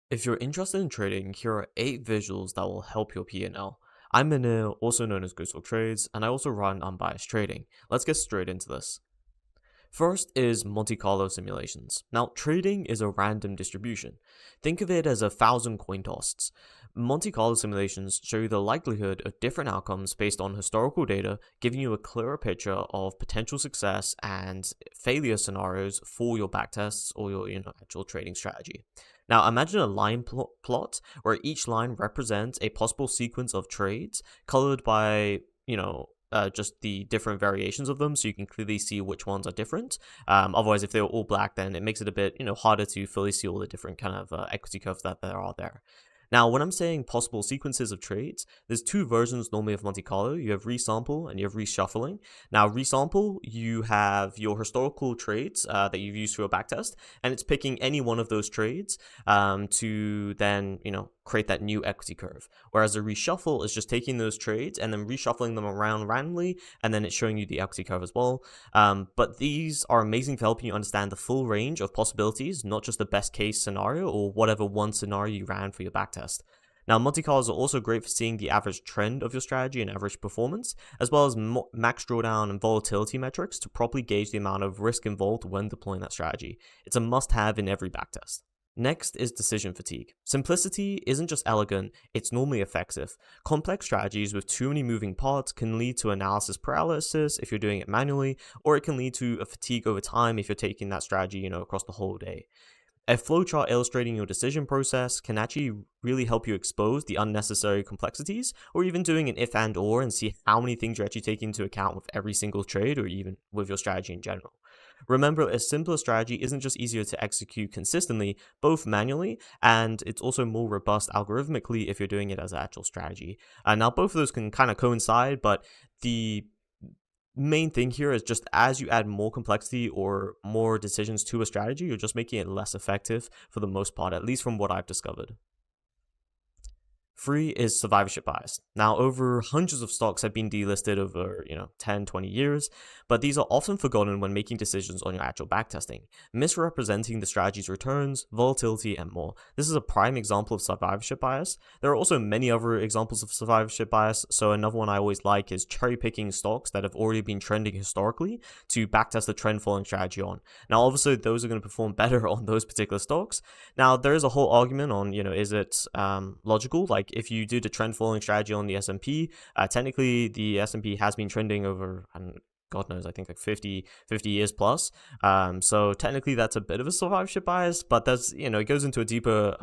If you're interested in trading, here are 8 visuals that will help your PNL. I'm Manil, also known as Ghost Trades, and I also run unbiased trading. Let's get straight into this. First is Monte Carlo simulations. Now, trading is a random distribution. Think of it as 1,000 coin toss. Monte Carlo simulations show you the likelihood of different outcomes based on historical data, giving you a clearer picture of potential success and failure scenarios for your backtests or your actual trading strategy. Now, imagine a line plot where each line represents a possible sequence of trades colored by, just the different variations of them, so you can clearly see which ones are different. Otherwise, if they're all black, then it makes it a bit, harder to fully see all the different kind of equity curves that there are there. Now, when I'm saying possible sequences of trades, there's two versions normally of Monte Carlo. You have resample and you have reshuffling. Now, resample, you have your historical trades that you've used for your backtest, and it's picking any one of those trades to then, create that new equity curve. Whereas a reshuffle is just taking those trades and then reshuffling them around randomly, and then it's showing you the equity curve as well. But these are amazing for helping you understand the full range of possibilities, not just the best case scenario or whatever one scenario you ran for your backtest. Now, Monte Carlos are also great for seeing the average trend of your strategy and average performance, as well as max drawdown and volatility metrics to properly gauge the amount of risk involved when deploying that strategy. It's a must-have in every backtest. Next is decision fatigue. Simplicity isn't just elegant, it's normally effective. Complex strategies with too many moving parts can lead to analysis paralysis if you're doing it manually, or it can lead to a fatigue over time if you're taking that strategy, across the whole day. A flowchart illustrating your decision process can actually really help you expose the unnecessary complexities, or even doing an if and or and see how many things you're actually taking into account with every single trade or even with your strategy in general. Remember, a simpler strategy isn't just easier to execute consistently, both manually, and it's also more robust algorithmically if you're doing it as an actual strategy. Now, both of those can kind of coincide, but the main thing here is just as you add more complexity or more decisions to a strategy, you're just making it less effective for the most part, at least from what I've discovered. 3 is survivorship bias. Now, over hundreds of stocks have been delisted over, 10, 20 years, but these are often forgotten when making decisions on your actual backtesting, misrepresenting the strategy's returns, volatility, and more. This is a prime example of survivorship bias. There are also many other examples of survivorship bias, so another one I always like is cherry-picking stocks that have already been trending historically to backtest the trend following strategy on. Now, obviously, those are going to perform better on those particular stocks. Now, there is a whole argument on, is it logical? Like, if you do the trend following strategy on the S&P, technically the S&P has been trending over, God knows, I think like 50 years plus. So technically that's a bit of a survivorship bias, but that's, it goes into a deeper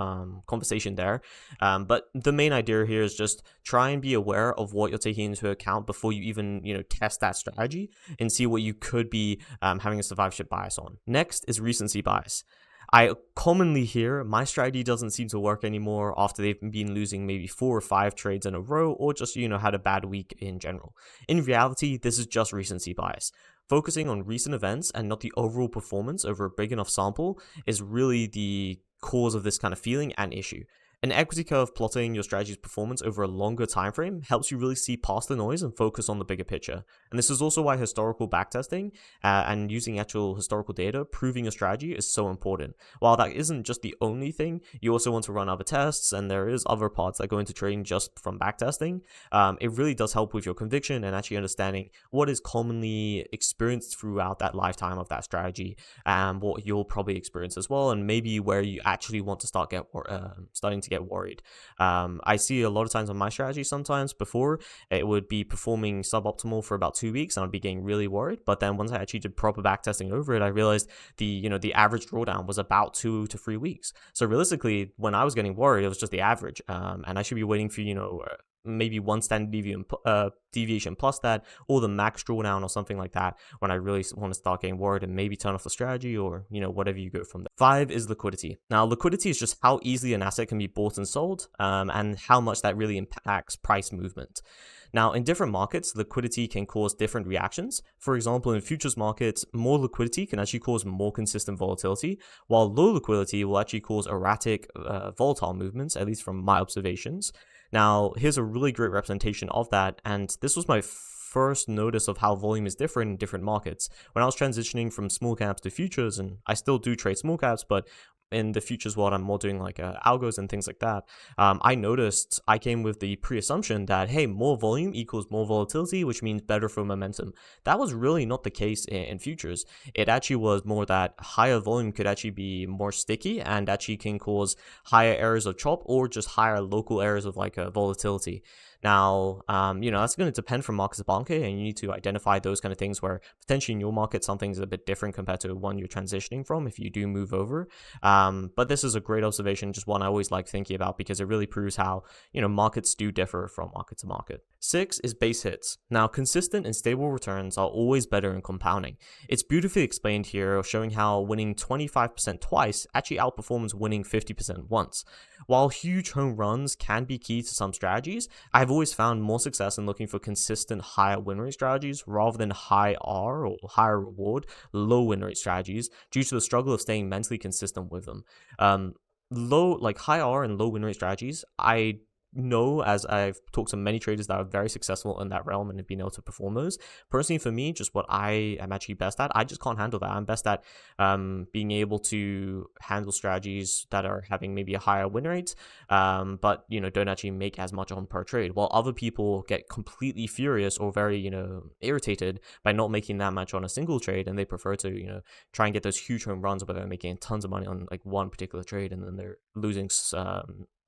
conversation there. But the main idea here is just try and be aware of what you're taking into account before you even, test that strategy and see what you could be having a survivorship bias on. Next is recency bias. I commonly hear my strategy doesn't seem to work anymore after they've been losing maybe 4 or 5 trades in a row, or just, had a bad week in general. In reality, this is just recency bias. Focusing on recent events and not the overall performance over a big enough sample is really the cause of this kind of feeling and issue. An equity curve plotting your strategy's performance over a longer time frame helps you really see past the noise and focus on the bigger picture. And this is also why historical backtesting and using actual historical data proving your strategy is so important. While that isn't just the only thing, you also want to run other tests, and there is other parts that go into trading just from backtesting. It really does help with your conviction and actually understanding what is commonly experienced throughout that lifetime of that strategy, and what you'll probably experience as well, and maybe where you actually want to starting to get worried. I see a lot of times on my strategy, sometimes before it would be performing suboptimal for about 2 weeks and I'd be getting really worried. But then once I actually did proper back testing over it, I realized the average drawdown was about 2 to 3 weeks. So realistically, when I was getting worried, it was just the average. And I should be waiting for, maybe one standard deviation plus that, or the max drawdown or something like that, when I really want to start getting worried and maybe turn off the strategy, or whatever you go from there. 5 is liquidity. Now, liquidity is just how easily an asset can be bought and sold, and how much that really impacts price movement. Now, in different markets, liquidity can cause different reactions. For example, in futures markets, more liquidity can actually cause more consistent volatility, while low liquidity will actually cause erratic, volatile movements, at least from my observations. Now, here's a really great representation of that, and this was my first notice of how volume is different in different markets. When I was transitioning from small caps to futures, and I still do trade small caps, but in the futures world, I'm more doing like algos and things like that. I noticed I came with the pre-assumption that, hey, more volume equals more volatility, which means better for momentum. That was really not the case in futures. It actually was more that higher volume could actually be more sticky and actually can cause higher areas of chop or just higher local areas of like volatility. Now, that's going to depend from market to market, and you need to identify those kind of things where potentially in your market, something's a bit different compared to one you're transitioning from if you do move over. But this is a great observation, just one I always like thinking about because it really proves how, markets do differ from market to market. 6 is base hits. Now, consistent and stable returns are always better in compounding. It's beautifully explained here, showing how winning 25% twice actually outperforms winning 50% once. While huge home runs can be key to some strategies, I've always found more success in looking for consistent higher win rate strategies rather than high R or higher reward, low win rate strategies due to the struggle of staying mentally consistent with them. High R and low win rate strategies, I know, as I've talked to many traders that are very successful in that realm and have been able to perform those. Personally, for me, just what I am actually best at, I just can't handle that. I'm best at being able to handle strategies that are having maybe a higher win rate, but don't actually make as much on per trade. While other people get completely furious or very irritated by not making that much on a single trade, and they prefer to try and get those huge home runs, but they're making tons of money on like one particular trade, and then they're losing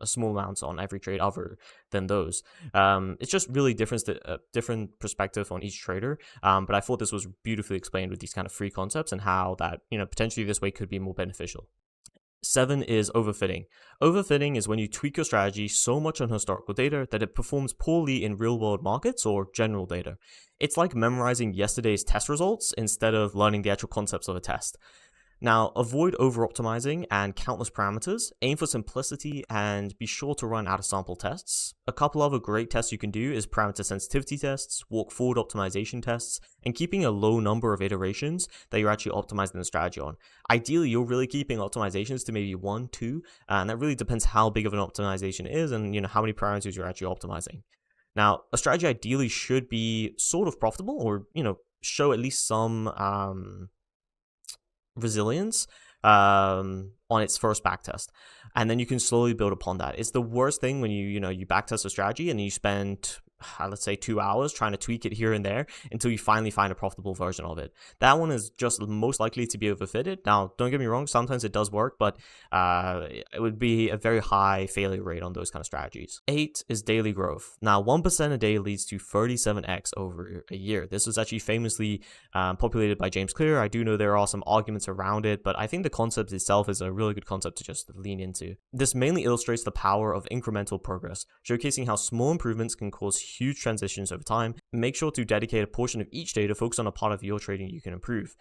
a small amounts on every trade other than those. It's just really different perspective on each trader. But I thought this was beautifully explained with these kind of free concepts and how that, potentially this way could be more beneficial. 7 is overfitting. Overfitting is when you tweak your strategy so much on historical data that it performs poorly in real-world markets or general data. It's like memorizing yesterday's test results instead of learning the actual concepts of a test. Now, avoid over-optimizing and countless parameters, aim for simplicity, and be sure to run out-of-sample tests. A couple other great tests you can do is parameter sensitivity tests, walk-forward optimization tests, and keeping a low number of iterations that you're actually optimizing the strategy on. Ideally, you're really keeping optimizations to maybe 1, 2, and that really depends how big of an optimization is and how many parameters you're actually optimizing. Now, a strategy ideally should be sort of profitable or, show at least some resilience on its first backtest, and then you can slowly build upon that. It's the worst thing when you backtest a strategy and you spend let's say 2 hours trying to tweak it here and there until you finally find a profitable version of it. That one is just most likely to be overfitted. Now, don't get me wrong, sometimes it does work, but it would be a very high failure rate on those kind of strategies. 8 is daily growth. Now, 1% a day leads to 37x over a year. This was actually famously populated by James Clear. I do know there are some arguments around it, but I think the concept itself is a really good concept to just lean into. This mainly illustrates the power of incremental progress, showcasing how small improvements can cause huge transitions over time. Make sure to dedicate a portion of each day to focus on a part of your trading you can improve.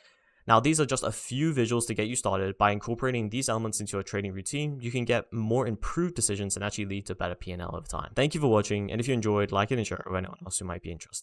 Now, these are just a few visuals to get you started. By incorporating these elements into your trading routine, you can get more improved decisions and actually lead to better PNL over time. Thank you for watching, and if you enjoyed, like it and share it with anyone else who might be interested.